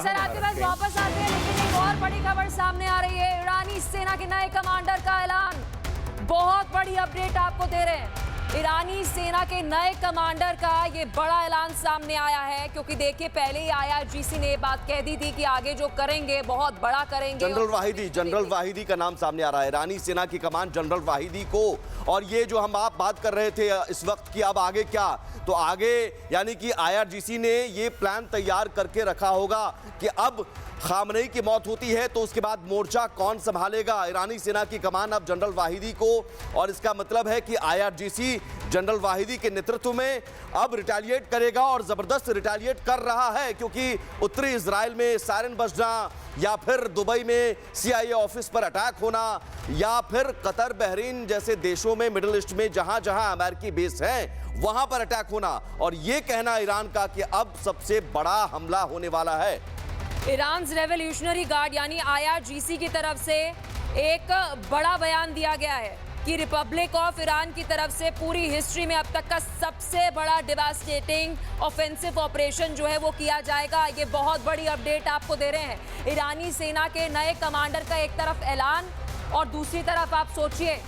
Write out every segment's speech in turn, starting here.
चलिए सर, आपके पास वापस आते हैं, लेकिन एक और बड़ी खबर सामने आ रही है। ईरानी सेना के नए कमांडर का ऐलान, बहुत बड़ी अपडेट आपको दे रहे हैं। ईरानी सेना के नए कमांडर का ये बड़ा ऐलान सामने आया है, क्योंकि देखिए पहले ही आईआरजीसी ने बात कह दी थी कि आगे जो करेंगे बहुत बड़ा करेंगे। जनरल वाहिदी का नाम सामने आ रहा है। ईरानी सेना की कमान जनरल वाहिदी को, और ये जो हम आप बात कर रहे थे इस वक्त की अब आगे क्या, तो आगे यानी कि आईआरजीसी ने ये प्लान तैयार करके रखा होगा कि अब खामनेई की मौत होती है तो उसके बाद मोर्चा कौन संभालेगा। ईरानी सेना की कमान अब जनरल वाहिदी को, और इसका मतलब है कि आईआरजीसी जनरल वाहिदी के नेतृत्व में अब रिटेलिएट करेगा, और जबरदस्त रिटेलिएट कर रहा है, क्योंकि उत्तरी इजराइल में सायरन बजना, या फिर दुबई में CIA ऑफिस पर अटैक होना, या फिर कतर बहरीन जैसे देशों में, मिडिल ईस्ट में जहां जहां अमेरिकी बेस हैं वहां पर अटैक होना, और यह कहना ईरान का कि अब सबसे बड़ा हमला होने वाला है। ईरान रेवोल्यूशनरी गार्ड यानी आईआरजीसी की तरफ से एक बड़ा बयान दिया गया है कि रिपब्लिक ऑफ ईरान की तरफ से पूरी हिस्ट्री में अब तक का सबसे बड़ा डिवास्टेटिंग ऑफेंसिव ऑपरेशन जो है वो किया जाएगा। ये बहुत बड़ी अपडेट आपको दे रहे हैं। ईरानी सेना के नए कमांडर का एक तरफ ऐलान, और दूसरी तरफ आप सोचिए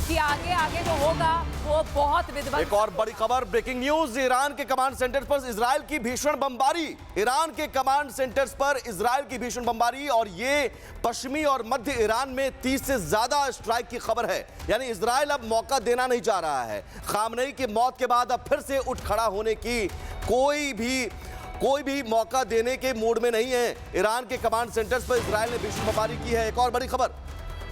कि आगे आगे जो होगा वो बहुत विध्वंसक। एक और बड़ी खबर, ब्रेकिंग न्यूज, ईरान के कमांड सेंटर्स पर इजराइल की भीषण बमबारी। ईरान के कमांड सेंटर्स पर इजराइल की भीषण बमबारी, और ये पश्चिमी और मध्य ईरान में 30 से ज्यादा स्ट्राइक की खबर है। यानी इजराइल अब मौका देना नहीं चाह रहा है। खामनेई की मौत के बाद अब फिर से उठ खड़ा होने की कोई भी मौका देने के मूड में नहीं है। ईरान के कमांड सेंटर्स पर इजराइल ने भीषण बमबारी की है। एक और बड़ी खबर,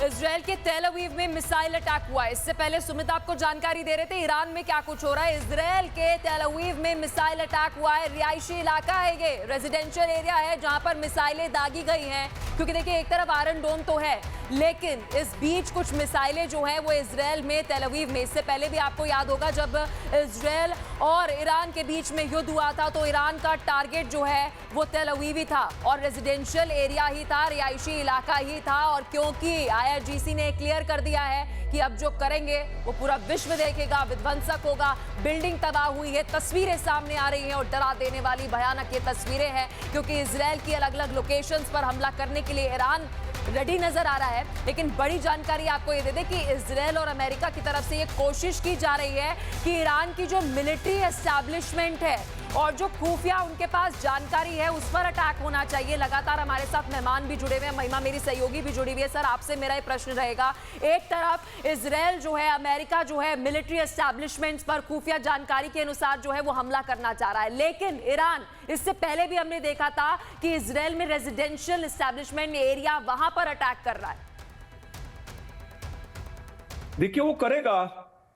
इजराइल के तेल अवीव में मिसाइल अटैक हुआ है। इससे पहले सुमित आपको जानकारी दे रहे थे ईरान में क्या कुछ हो रहा है। इजराइल के तेल अवीव में मिसाइल अटैक हुआ है। रिहायशी इलाका है, ये रेजिडेंशियल एरिया है जहां पर मिसाइलें दागी गई हैं, क्योंकि देखिए एक तरफ आयरन डोम तो है, लेकिन इस बीच कुछ मिसाइलें जो हैं वो इजराइल में तेल अवीव में। इससे पहले भी आपको याद होगा जब इजराइल और ईरान के बीच में युद्ध हुआ था तो ईरान का टारगेट जो है वो तेल अवीव ही था, और रेजिडेंशियल एरिया ही था, रिहायशी इलाका ही था। और क्योंकि आईआरजीसी ने क्लियर कर दिया है कि अब जो करेंगे वो पूरा विश्व देखेगा, विध्वंसक होगा। बिल्डिंग तबाह हुई है, तस्वीरें सामने आ रही हैं, और डरा देने वाली भयानक ये तस्वीरें हैं, क्योंकि इजराइल की अलग अलग लोकेशंस पर हमला करने के लिए ईरान रेडी नजर आ रहा है। लेकिन बड़ी जानकारी आपको ये दे दें कि इजराइल और अमेरिका की तरफ से ये कोशिश की जा रही है कि ईरान की जो मिलिट्री एस्टैब्लिशमेंट है और जो खुफिया उनके पास जानकारी है उस पर अटैक होना चाहिए। लगातार हमारे साथ मेहमान भी जुड़े हुए हैं, महिमा मेरी सहयोगी भी जुड़ी हुई है। सर, आपसे मेरा ये प्रश्न रहेगा, एक तरफ इजराइल जो है, अमेरिका जो है, मिलिट्री एस्टैब्लिशमेंट्स पर खुफिया जानकारी के अनुसार जो है वो हमला करना चाह रहा है, लेकिन ईरान, इससे पहले भी हमने देखा था कि इजराइल में रेजिडेंशियल एस्टैब्लिशमेंट एरिया, वहां पर अटैक कर रहा है। देखिए वो करेगा,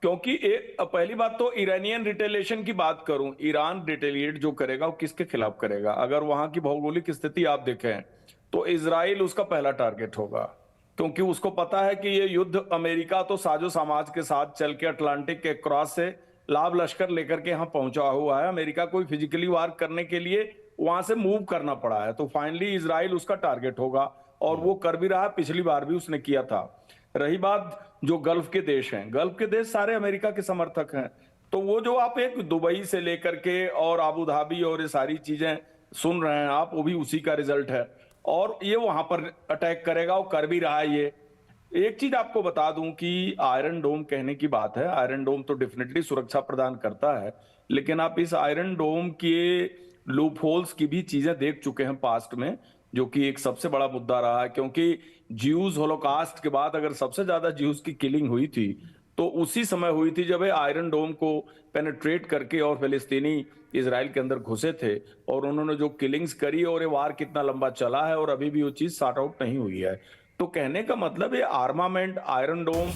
क्योंकि पहली बात तो ईरानियन रिटेलिएशन की बात करूं, ईरान रिटेलिएट जो करेगा वो किसके खिलाफ करेगा। अगर वहां की भौगोलिक स्थिति आप देखें तो इजराइल उसका पहला टारगेट होगा, क्योंकि उसको पता है कि ये युद्ध अमेरिका तो साजो समाज के साथ चल के अटलांटिक के क्रॉस से लाभ लश्कर लेकर के यहाँ पहुंचा हुआ है। अमेरिका को फिजिकली वार करने के लिए वहां से मूव करना पड़ा है, तो फाइनली इजराइल उसका टारगेट होगा, और वो कर भी रहा है। पिछली बार भी उसने किया था। रही बात जो गल्फ के देश हैं, गल्फ के देश सारे अमेरिका के समर्थक हैं, तो वो जो आप एक दुबई से लेकर के और आबू धाबी और ये सारी चीजें सुन रहे हैं आप, वो भी उसी का रिजल्ट है, और ये वहां पर अटैक करेगा, वो कर भी रहा है। ये एक चीज आपको बता दूं कि आयरन डोम कहने की बात है, आयरन डोम तो डेफिनेटली सुरक्षा प्रदान करता है, लेकिन आप इस आयरन डोम के लूप होल्स की भी चीजें देख चुके हैं पास्ट में, जो कि एक सबसे बड़ा मुद्दा रहा है। क्योंकि ज्यूज होलोकास्ट के बाद अगर सबसे ज्यादा ज्यूज की किलिंग हुई थी तो उसी समय हुई थी जब आयरन डोम को पेनिट्रेट करके और फिलिस्तीनी इजराइल के अंदर घुसे थे, और उन्होंने जो किलिंग्स करी, और ये वार कितना लंबा चला है और अभी भी वो चीज सॉर्ट आउट नहीं हुई है। तो कहने का मतलब ये आर्मामेंट, आयरन डोम